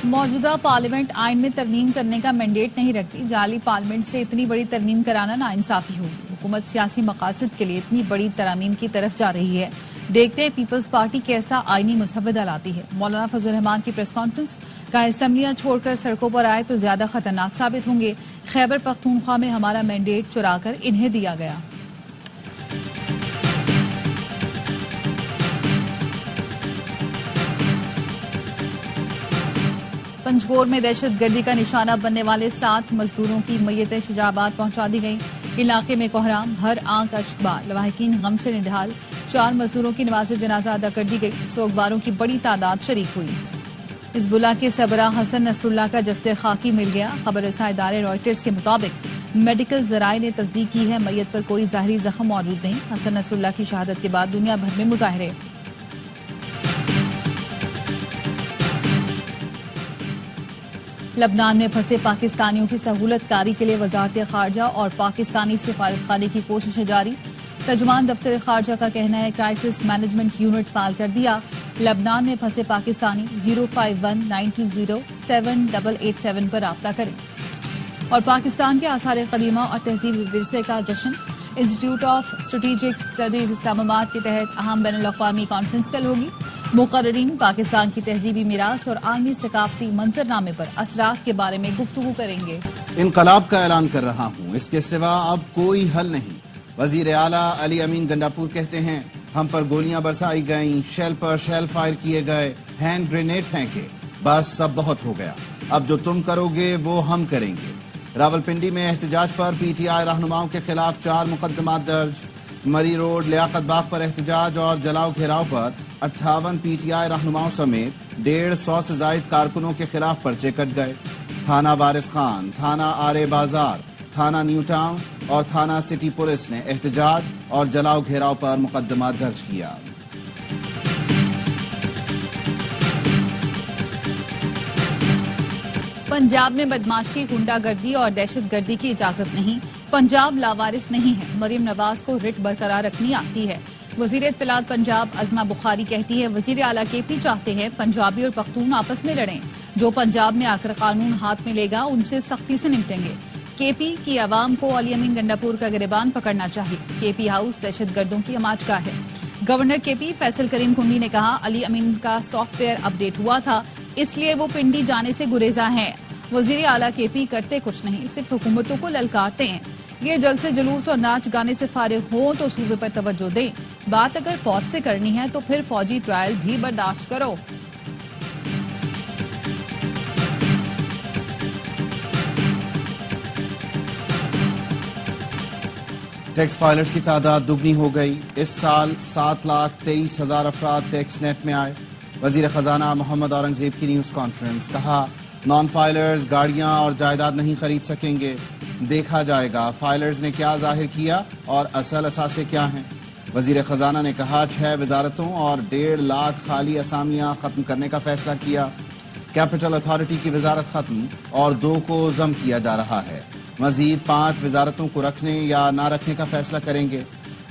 موجودہ پارلیمنٹ آئین میں ترمیم کرنے کا مینڈیٹ نہیں رکھتی. جعلی پارلیمنٹ سے اتنی بڑی ترمیم کرانا ناانصافی ہوگی. حکومت سیاسی مقاصد کے لیے اتنی بڑی ترامیم کی طرف جا رہی ہے. دیکھتے ہیں پیپلز پارٹی کیسا آئینی مسودہ لاتی ہے. مولانا فضل الرحمان کی پریس کانفرنس. کہا اسمبلیاں چھوڑ کر سڑکوں پر آئے تو زیادہ خطرناک ثابت ہوں گے. خیبر پختونخوا میں ہمارا مینڈیٹ چرا کر انہیں دیا گیا. پنجگور میں دہشت گردی کا نشانہ بننے والے 7 مزدوروں کی میتیں شجاع آباد پہنچا دی گئیں. علاقے میں کوہرام، ہر آنکھ اشکبار، لواحقین غم سے نڈھال. 4 مزدوروں کی نماز جنازہ ادا کر دی گئی. سوگواروں کی بڑی تعداد شریک ہوئی. حزب اللہ کے سربراہ حسن نصر اللہ کا جسد خاکی مل گیا. خبر رساں ادارے رائٹرز کے مطابق میڈیکل ذرائع نے تصدیق کی ہے میت پر کوئی ظاہری زخم موجود نہیں. حسن نصر اللہ کی شہادت کے بعد دنیا بھر میں مظاہرے. لبنان میں پھنسے پاکستانیوں کی سہولت کاری کے لیے وزارت خارجہ اور پاکستانی سفارت خانے کی کوششیں جاری. ترجمان دفتر خارجہ کا کہنا ہے کرائسس مینجمنٹ یونٹ فعال کر دیا. لبنان میں پھنسے پاکستانی 051-920-7887 پر رابطہ کریں. اور پاکستان کے آثار قدیمہ اور تہذیبی ورثے کا جشن. انسٹیٹیوٹ آف اسٹریٹجک اسٹڈیز اسلام آباد کے تحت اہم بین الاقوامی کانفرنس کل ہوگی. مقررین پاکستان کی تہذیبی میراث اور عالمی ثقافتی منظرنامے پر اثرات کے بارے میں گفتگو کریں گے. انقلاب کا اعلان کر رہا ہوں، اس کے سوا اب کوئی حل نہیں. وزیر اعلیٰ علی امین گنڈاپور کہتے ہیں ہم پر گولیاں برسائی گئیں، شیل پر شیل فائر کیے گئے، ہینڈ گرینیڈ پھینکے، بس سب بہت ہو گیا. اب جو تم کرو گے وہ ہم کریں گے. راولپنڈی میں احتجاج پر پی ٹی آئی رہنماؤں کے خلاف 4 مقدمات درج. مری روڈ لیاقت باغ پر احتجاج اور جلاؤ گھیراؤ پر 58 پی ٹی آئی رہنماؤں سمیت 150 سے زائد کارکنوں کے خلاف پرچے کٹ گئے. تھانہ وارث خان، تھانہ آرے بازار، تھانہ نیو ٹاؤن اور تھانہ سٹی پولیس نے احتجاج اور جلاؤ گھیراؤ پر مقدمات درج کیا. پنجاب میں بدماشی، غنڈہ گردی اور دہشت گردی کی اجازت نہیں. پنجاب لاوارث نہیں ہے. مریم نواز کو رٹ برقرار رکھنی آتی ہے. وزیر اطلاعات پنجاب عظمہ بخاری کہتی ہے وزیر اعلیٰ کے پی چاہتے ہیں پنجابی اور پختون آپس میں لڑیں. جو پنجاب میں آ کر قانون ہاتھ میں لے گا ان سے سختی سے نمٹیں گے. کے پی کی عوام کو علی امین گنڈاپور کا گریبان پکڑنا چاہیے. کے پی ہاؤس دہشت گردوں کی ہماج گاہ ہے. گورنر کے پی فیصل کریم کنڈی نے کہا علی امین کا سافٹ ویئر اپ ڈیٹ ہوا تھا اس لیے وہ پنڈی جانے سے گریزاں ہیں. وزیر اعلیٰ کے پی کرتے کچھ نہیں، صرف حکومتوں کو للکارتے ہیں. یہ جلسے جلوس اور ناچ گانے سے فارغ ہوں تو صوبے پر توجہ دیں. بات اگر فوج سے کرنی ہے تو پھر فوجی ٹرائل بھی برداشت کرو. ٹیکس فائلرز کی تعداد دگنی ہو گئی. اس سال 7,23,000 افراد ٹیکس نیٹ میں آئے. وزیر خزانہ محمد اورنگزیب کی نیوز کانفرنس. کہا نان فائلرز گاڑیاں اور جائیداد نہیں خرید سکیں گے. دیکھا جائے گا فائلرز نے کیا ظاہر کیا اور اصل اثاثے کیا ہیں. وزیر خزانہ نے کہا 6 وزارتوں اور 1.5 لاکھ خالی اسامیاں ختم کرنے کا فیصلہ کیا. کیپٹل اتھارٹی کی وزارت ختم اور 2 کو ضم کیا جا رہا ہے. مزید 5 وزارتوں کو رکھنے یا نہ رکھنے کا فیصلہ کریں گے.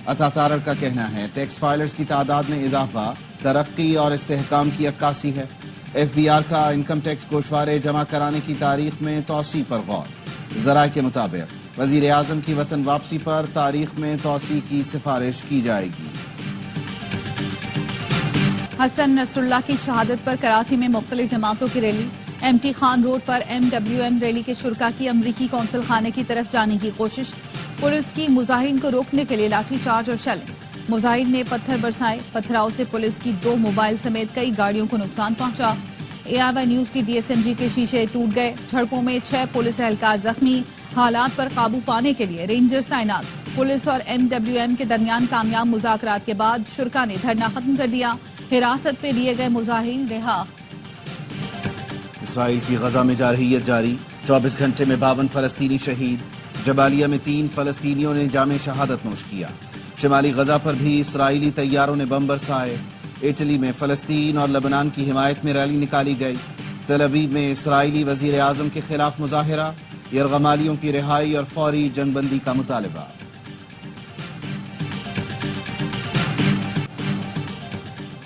عطا تارڑ کا کہنا ہے ٹیکس فائلرز کی تعداد میں اضافہ ترقی اور استحکام کی عکاسی ہے. ایف بی آر کا انکم ٹیکس گوشوارے جمع کرانے کی تاریخ میں توسیع پر غور. ذرائع کے مطابق وزیر اعظم کی وطن واپسی پر تاریخ میں توسیع کی سفارش کی جائے گی. حسن نصر اللہ کی شہادت پر کراچی میں مختلف جماعتوں کی ریلی. ایم ٹی خان روڈ پر MWM ریلی کے شرکاء کی امریکی قونصل خانے کی طرف جانے کی کوشش. پولیس کی مظاہرین کو روکنے کے لیے لاٹھی چارج اور شیلنگ. مظاہرین نے پتھر برسائے. پتھراؤ سے پولیس کی 2 موبائل سمیت کئی گاڑیوں کو نقصان پہنچا. ARY نیوز کی DSMG کے شیشے ٹوٹ گئے. جھڑپوں میں 6 پولیس اہلکار زخمی. حالات پر قابو پانے کے لیے رینجرز تعینات. پولیس اور MWM کے درمیان کامیاب مذاکرات کے بعد شرکاء نے دھرنا ختم کر دیا. حراست پہ لیے گئے مظاہرین رہا. اسرائیل کی غزہ میں جارحیت جاری. 24 گھنٹے میں 52 فلسطینی شہید. جبالیہ میں 3 فلسطینیوں نے جام شہادت نوش کیا. شمالی غزہ پر بھی اسرائیلی طیاروں نے بم برسائے. اٹلی میں فلسطین اور لبنان کی حمایت میں ریلی نکالی گئی. تل ابیب میں اسرائیلی وزیر اعظم کے خلاف مظاہرہ. یرغمالیوں کی رہائی اور فوری جنگ بندی کا مطالبہ.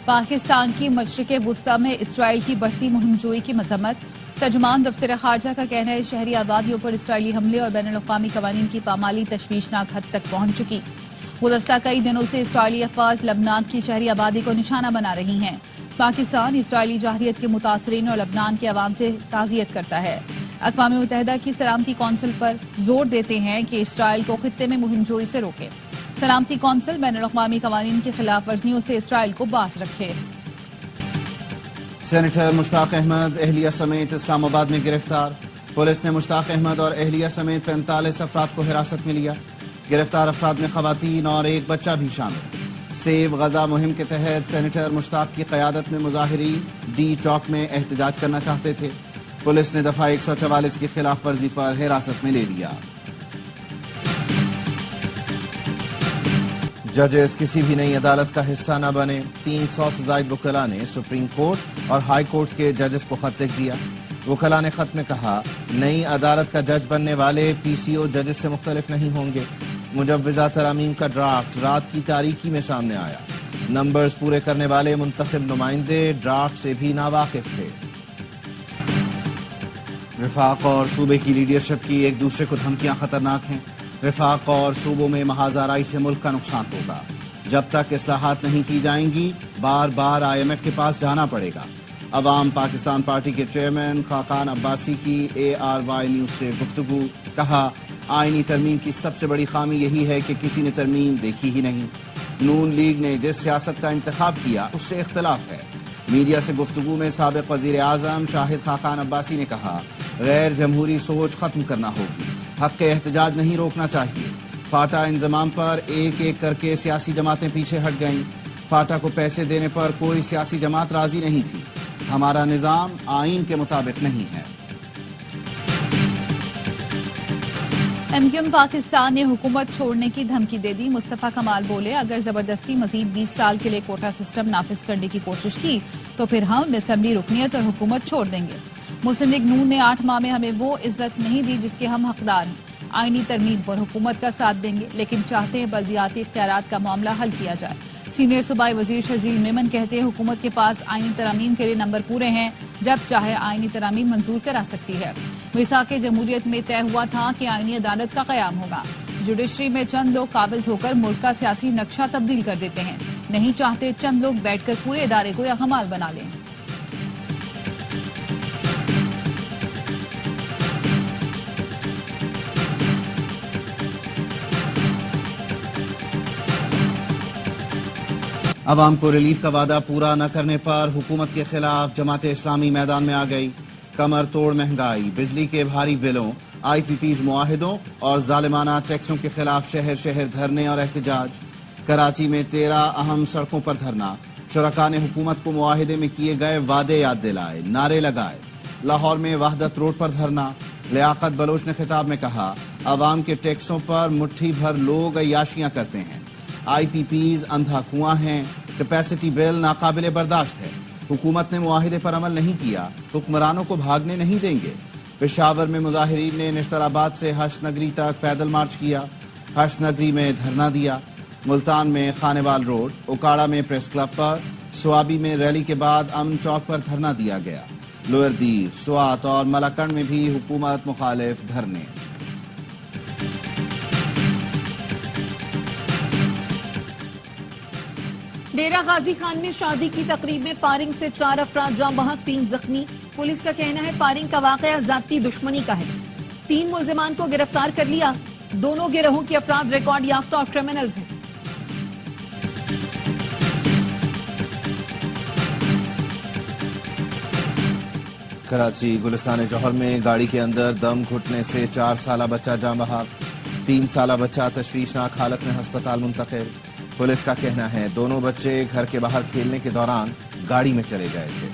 پاکستان کی مشرق وسطی میں اسرائیل کی بڑھتی مہم جوئی کی مذمت. ترجمان دفتر خارجہ کا کہنا ہے شہری آبادیوں پر اسرائیلی حملے اور بین الاقوامی قوانین کی پامالی تشویشناک حد تک پہنچ چکی۔ گزشتہ کئی دنوں سے اسرائیلی افواج لبنان کی شہری آبادی کو نشانہ بنا رہی ہیں۔ پاکستان اسرائیلی جارحیت کے متاثرین اور لبنان کے عوام سے تعزیت کرتا ہے۔ اقوام متحدہ کی سلامتی کونسل پر زور دیتے ہیں کہ اسرائیل کو خطے میں مہم جوئی سے روکے۔ سلامتی کونسل بین الاقوامی قوانین کی خلاف ورزیوں سے اسرائیل کو باز رکھے۔ سینیٹر مشتاق احمد اہلیہ سمیت اسلام آباد میں گرفتار۔ پولیس نے مشتاق احمد اور اہلیہ سمیت 45 افراد کو حراست میں لیا۔ گرفتار افراد میں خواتین اور ایک بچہ بھی شامل۔ سیو غزہ مہم کے تحت سینیٹر مشتاق کی قیادت میں مظاہرین ڈی چوک میں احتجاج کرنا چاہتے تھے۔ پولیس نے دفعہ 144 کی خلاف ورزی پر حراست میں لے لیا۔ ججز کسی بھی نئی عدالت کا حصہ نہ بنے۔ 300 سے زائد وکلاء نے سپریم کورٹ اور ہائی کورٹ کے ججز کو خط لکھ دیا۔ وکلاء نے خط میں کہا نئی عدالت کا جج بننے والے پی سی او ججز سے مختلف نہیں ہوں گے۔ مجوزہ ترامیم کا ڈرافٹ رات کی تاریکی میں سامنے آیا۔ نمبرز پورے کرنے والے منتخب نمائندے ڈرافٹ سے بھی ناواقف تھے۔ وفاق اور صوبے کی لیڈرشپ کی ایک دوسرے کو دھمکیاں خطرناک ہیں۔ وفاق اور صوبوں میں محاذ آرائی سے ملک کا نقصان ہوگا۔ جب تک اصلاحات نہیں کی جائیں گی بار بار آئی ایم ایف کے پاس جانا پڑے گا۔ عوام پاکستان پارٹی کے چیئرمین خاقان عباسی کی اے آر وائی نیوز سے گفتگو۔ کہا آئینی ترمیم کی سب سے بڑی خامی یہی ہے کہ کسی نے ترمیم دیکھی ہی نہیں۔ نون لیگ نے جس سیاست کا انتخاب کیا اس سے اختلاف ہے۔ میڈیا سے گفتگو میں سابق وزیر اعظم شاہد خاقان عباسی نے کہا غیر جمہوری سوچ ختم کرنا ہوگی۔ حق احتجاج نہیں روکنا چاہیے۔ فاٹا انضمام پر ایک ایک کر کے سیاسی جماعتیں پیچھے ہٹ گئیں۔ فاٹا کو پیسے دینے پر کوئی سیاسی جماعت راضی نہیں تھی۔ ہمارا نظام آئین کے مطابق نہیں ہے۔ ایم کیو ایم پاکستان نے حکومت چھوڑنے کی دھمکی دے دی۔ مصطفیٰ کمال بولے اگر زبردستی مزید 20 سال کے لیے کوٹا سسٹم نافذ کرنے کی کوشش کی تو پھر ہم اسمبلی رکنیت اور حکومت چھوڑ دیں گے۔ مسلم لیگ نون نے 8 ماہ میں ہمیں وہ عزت نہیں دی جس کے ہم حقدار ہیں۔ آئینی ترمیم پر حکومت کا ساتھ دیں گے لیکن چاہتے ہیں بلدیاتی اختیارات کا معاملہ حل کیا جائے۔ سینئر صوبائی وزیر شرجیل میمن کہتے ہیں حکومت کے پاس آئینی ترامیم کے لیے نمبر پورے ہیں، جب چاہے آئینی ترامیم منظور کرا سکتی ہے۔ میثاق جمہوریت میں طے ہوا تھا کہ آئینی عدالت کا قیام ہوگا۔ جوڈیشری میں چند لوگ قابض ہو کر ملک کا سیاسی نقشہ تبدیل کر دیتے ہیں، نہیں چاہتے چند لوگ بیٹھ کر پورے ادارے کو یغمال بنا لیں۔ عوام کو ریلیف کا وعدہ پورا نہ کرنے پر حکومت کے خلاف جماعت اسلامی میدان میں آ گئی۔ کمر توڑ مہنگائی، بجلی کے بھاری بلوں، آئی پی پیز معاہدوں اور ظالمانہ ٹیکسوں کے خلاف شہر شہر دھرنے اور احتجاج۔ کراچی میں 13 اہم سڑکوں پر دھرنا۔ شرکاء نے حکومت کو معاہدے میں کیے گئے وعدے یاد دلائے، نعرے لگائے۔ لاہور میں وحدت روڈ پر دھرنا۔ لیاقت بلوچ نے خطاب میں کہا عوام کے ٹیکسوں پر مٹھی بھر لوگ عیاشیاں کرتے ہیں۔ آئی پی پیز اندھا کنواں ہیں، کیپیسٹی بل ناقابل برداشت ہے۔ حکومت نے معاہدے پر عمل نہیں کیا، حکمرانوں کو بھاگنے نہیں دیں گے۔ پشاور میں مظاہرین نے نشتر آباد سے حشد نگری تک پیدل مارچ کیا، حشد نگری میں دھرنا دیا۔ ملتان میں خانوال روڈ، اوکاڑا میں پریس کلب پر، سوابی میں ریلی کے بعد امن چوک پر دھرنا دیا گیا۔ لوئر دیر، سوات اور ملاکنڈ میں بھی حکومت مخالف دھرنے۔ ڈیرہ غازی خان میں شادی کی تقریب میں فائرنگ سے 4 افراد جاں بحق، 3 زخمی۔ پولیس کا کہنا ہے فائرنگ کا واقعہ ذاتی دشمنی کا ہے۔ 3 ملزمان کو گرفتار کر لیا۔ دونوں گروہوں کے افراد ریکارڈ یافتہ اور کرمنلز ہیں۔ کراچی گلستان جوہر میں گاڑی کے اندر دم گھٹنے سے 4 سالہ بچہ جاں بحق، 3 سالہ بچہ تشویشناک حالت میں ہسپتال منتقل۔ پولیس کا کہنا ہے دونوں بچے گھر کے باہر کھیلنے کے دوران گاڑی میں چلے گئے تھے۔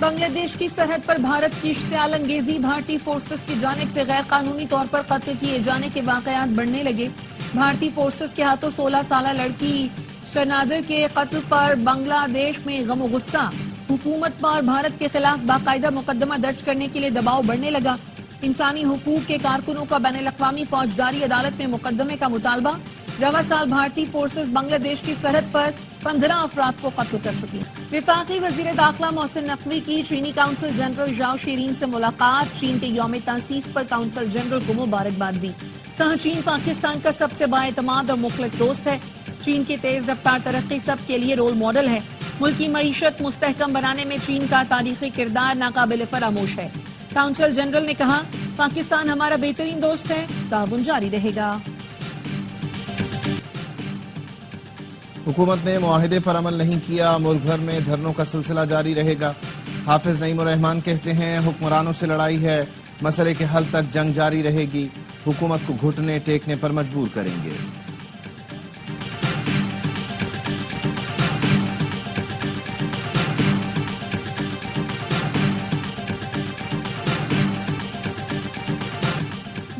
بنگلہ دیش کی سرحد پر بھارت کی اشتعال انگیزی، بھارتی فورسز کی جانب سے غیر قانونی طور پر قتل کیے جانے کے واقعات بڑھنے لگے۔ بھارتی فورسز کے ہاتھوں 16 سالہ لڑکی شنادر کے قتل پر بنگلہ دیش میں غم و غصہ۔ حکومت پر بھارت کے خلاف باقاعدہ مقدمہ درج کرنے کے لیے دباؤ بڑھنے لگا۔ انسانی حقوق کے کارکنوں کا بین الاقوامی فوجداری عدالت میں مقدمے کا مطالبہ۔ رواں سال بھارتی فورسز بنگلہ دیش کی سرحد پر 15 افراد کو قتل کر چکی ہیں۔ وفاقی وزیر داخلہ محسن نقوی کی چینی کونسل جنرل ژاؤ شیرین سے ملاقات، چین کے یوم تاسیس پر کونسل جنرل کو مبارکباد دی۔ کہا چین پاکستان کا سب سے با اعتماد اور مخلص دوست ہے۔ چین کی تیز رفتار ترقی سب کے لیے رول ماڈل ہے۔ ملکی معیشت مستحکم بنانے میں چین کا تاریخی کردار ناقابل فراموش ہے۔ کونسل جنرل نے کہا پاکستان ہمارا بہترین دوست ہے، تعاون جاری رہے گا۔ حکومت نے معاہدے پر عمل نہیں کیا، ملک بھر میں دھرنوں کا سلسلہ جاری رہے گا۔ حافظ نعیم الرحمان کہتے ہیں حکمرانوں سے لڑائی ہے، مسئلے کے حل تک جنگ جاری رہے گی، حکومت کو گھٹنے ٹیکنے پر مجبور کریں گے۔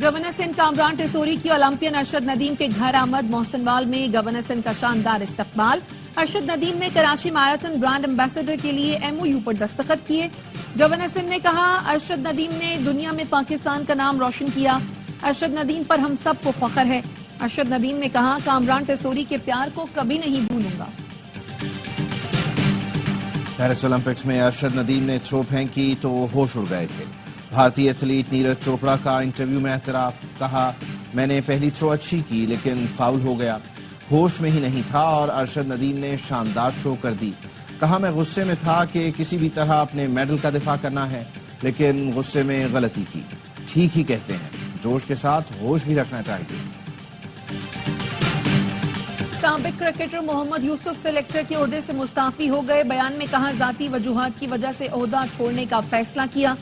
گورنر سندھ کامران ٹیسوری کی اولمپئن ارشد ندیم کے گھر آمد، محسن وال میں گورنر سندھ کا شاندار استقبال۔ ارشد ندیم نے کراچی میراتھن برانڈ ایمبیسڈر کے لیے MOU پر دستخط کیے۔ گورنر سندھ نے کہا ارشد ندیم نے دنیا میں پاکستان کا نام روشن کیا، ارشد ندیم پر ہم سب کو فخر ہے۔ ارشد ندیم نے کہا کامران ٹیسوری کے پیار کو کبھی نہیں بھولوں گا۔ پیرس اولمپکس میں ارشد ندیم نے تھرو پھینکی تو وہ ہوش اڑ گئے تھے۔ بھارتی ایتھلیٹ نیرج چوپڑا کا انٹرویو میں اعتراف، کہا میں نے پہلی تھرو اچھی کی لیکن فاؤل ہو گیا، ہوش میں ہی نہیں تھا اور ارشد ندیم نے شاندار تھرو کر دی۔ کہا میں غصے میں تھا کہ کسی بھی طرح اپنے میڈل کا دفاع کرنا ہے لیکن غصے میں غلطی کی۔ ٹھیک ہی کہتے ہیں، جوش کے ساتھ ہوش بھی رکھنا چاہیے۔ سابق کرکٹر محمد یوسف سلیکٹر کے عہدے سے مستعفی ہو گئے، بیان میں کہا ذاتی وجوہات کی وجہ سے عہدہ چھوڑنے کا فیصلہ کیا۔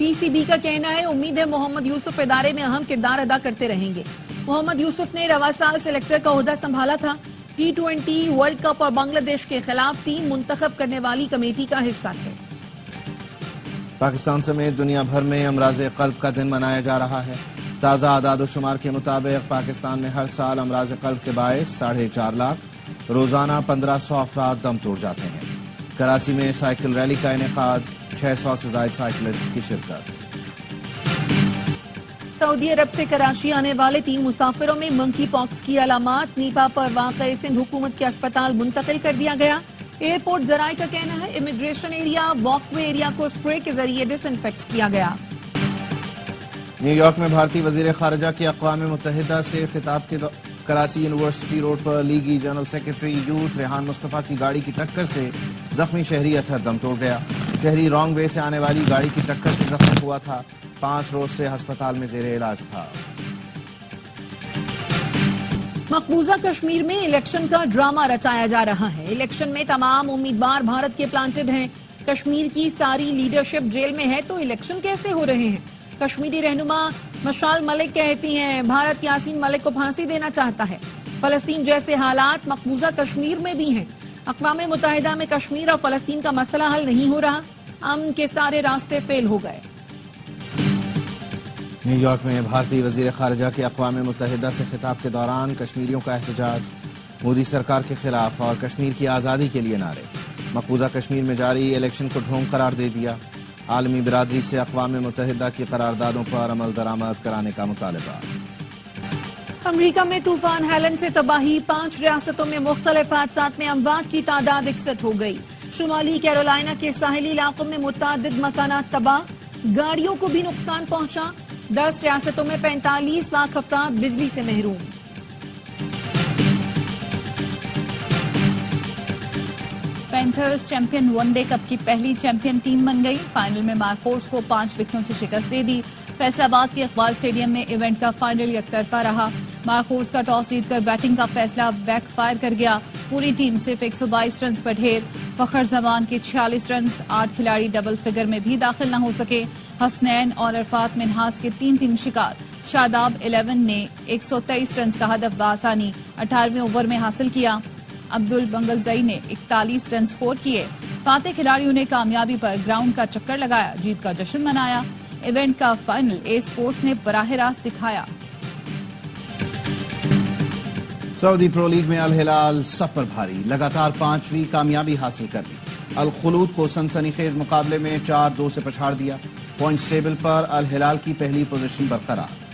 PCB کا کہنا ہے امید ہے محمد یوسف ادارے میں اہم کردار ادا کرتے رہیں گے۔ محمد یوسف نے رواں سال سلیکٹر کا عہدہ سنبھالا تھا۔ T20 ورلڈ کپ اور بنگلہ دیش کے خلاف ٹیم منتخب کرنے والی کمیٹی کا حصہ تھے۔ پاکستان سمیت دنیا بھر میں امراض قلب کا دن منایا جا رہا ہے۔ تازہ اعداد و شمار کے مطابق پاکستان میں ہر سال امراض قلب کے باعث 4.5 لاکھ، روزانہ 1500 افراد دم توڑ جاتے ہیں۔ کراچی میں سائیکل ریلی کا انعقاد، 600 سے زائد سائیکلسٹ کی شرکت۔ سعودی عرب سے کراچی آنے والے 3 مسافروں میں منکی پاکس کی علامات، نیپا پر واقع سندھ حکومت کے اسپتال منتقل کر دیا گیا۔ ایئرپورٹ ذرائع کا کہنا ہے امیگریشن ایریا، واک وے ایریا کو اسپرے کے ذریعے ڈس انفیکٹ کیا گیا۔ نیو یارک میں بھارتی وزیر خارجہ کے اقوام متحدہ سے خطاب کے کراچی یونیورسٹی روڈ پر لیگی جنرل سیکرٹری یوتھ ریحان مصطفیٰ کی گاڑی کی ٹکر سے زخمی شہری اطہر دم توڑ گیا۔ شہری رانگ وے سے آنے والی گاڑی کی ٹکر سے زخمی ہوا تھا، 5 روز سے ہسپتال میں زیر علاج تھا۔ مقبوضہ کشمیر میں الیکشن کا ڈرامہ رچایا جا رہا ہے۔ الیکشن میں تمام امیدوار بھارت کے پلانٹڈ ہیں۔ کشمیر کی ساری لیڈرشپ جیل میں ہے تو الیکشن کیسے ہو رہے ہیں؟ کشمیری رہنما مشال ملک کہتی ہیں بھارت یاسین ملک کو پھانسی دینا چاہتا ہے۔ فلسطین جیسے حالات مقبوضہ کشمیر میں بھی ہیں۔ اقوام متحدہ میں کشمیر اور فلسطین کا مسئلہ حل نہیں ہو رہا، امن کے سارے راستے فیل ہو گئے۔ نیو یارک میں بھارتی وزیر خارجہ کے اقوام متحدہ سے خطاب کے دوران کشمیریوں کا احتجاج، مودی سرکار کے خلاف اور کشمیر کی آزادی کے لیے نعرے۔ مقبوضہ کشمیر میں جاری الیکشن کو ڈھونگ قرار دے دیا۔ عالمی برادری سے اقوام متحدہ کی قراردادوں پر عمل درآمد کرانے کا مطالبہ۔ امریکہ میں طوفان ہیلن سے تباہی، 5 ریاستوں میں مختلف حادثات میں اموات کی تعداد 61 ہو گئی۔ شمالی کیرولائنا کے ساحلی علاقوں میں متعدد مکانات تباہ، گاڑیوں کو بھی نقصان پہنچا۔ 10 ریاستوں میں 45 لاکھ افراد بجلی سے محروم۔ Panthers champion one day cup کی پہلی چیمپئن ٹیم بن گئی۔ فائنل میں مارکورس کو 5 وکٹوں سے شکست دے دی۔ فیصل آباد کے اقبال اسٹیڈیم میں ایونٹ کا فائنل یک طرفہ رہا۔ مارکورس کا ٹاس جیت کر بیٹنگ کا فیصلہ بیک فائر کر گیا۔ پوری ٹیم صرف 122 رنز پر ڈھیر۔ فخر زمان کے 46 رنز، 8 کھلاڑی ڈبل فگر میں بھی داخل نہ ہو سکے۔ حسنین اور عرفات منہاس کے 3 شکار۔ شاداب 11 نے 123 رنز کا ہدف بآسانی 18ویں اوور میں حاصل کیا۔ عبدالبنگلزئی نے 41 رن سکور کیے۔ فاتح کھلاڑیوں نے کامیابی پر گراؤنڈ کا چکر لگایا، جیت کا جشن منایا۔ ایونٹ کا فائنل اے اسپورٹس نے براہ راست دکھایا۔ سعودی پرو لیگ میں الہلال سب پر بھاری، لگاتار 5ویں کامیابی حاصل کر لی۔ الخلود کو سنسنی خیز مقابلے میں 4-2 سے پچھاڑ دیا۔ پوائنٹس ٹیبل پر الہلال کی پہلی پوزیشن برقرار۔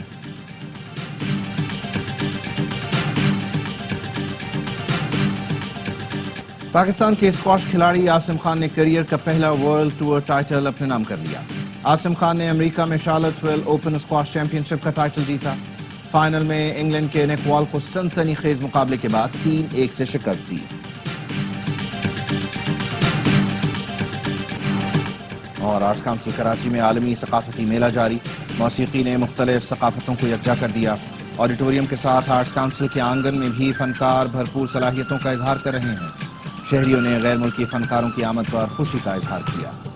پاکستان کے اسکواش کھلاڑی عاصم خان نے کیریئر کا پہلا ورلڈ ٹور ٹائٹل اپنے نام کر لیا۔ عاصم خان نے امریکہ میں شارلٹسویل اوپن اسکواش چیمپئن شپ کا ٹائٹل جیتا۔ فائنل میں انگلینڈ کے نیک وال کو سنسنی خیز مقابلے کے بعد 3-1 سے شکست دی۔ اور آرٹس کونسل کراچی میں عالمی ثقافتی میلہ جاری، موسیقی نے مختلف ثقافتوں کو یکجا کر دیا۔ آڈیٹوریم کے ساتھ آرٹس کونسل کے آنگن میں بھی فنکار بھرپور صلاحیتوں کا اظہار کر رہے ہیں۔ شہریوں نے غیر ملکی فنکاروں کی آمد پر خوشی کا اظہار کیا۔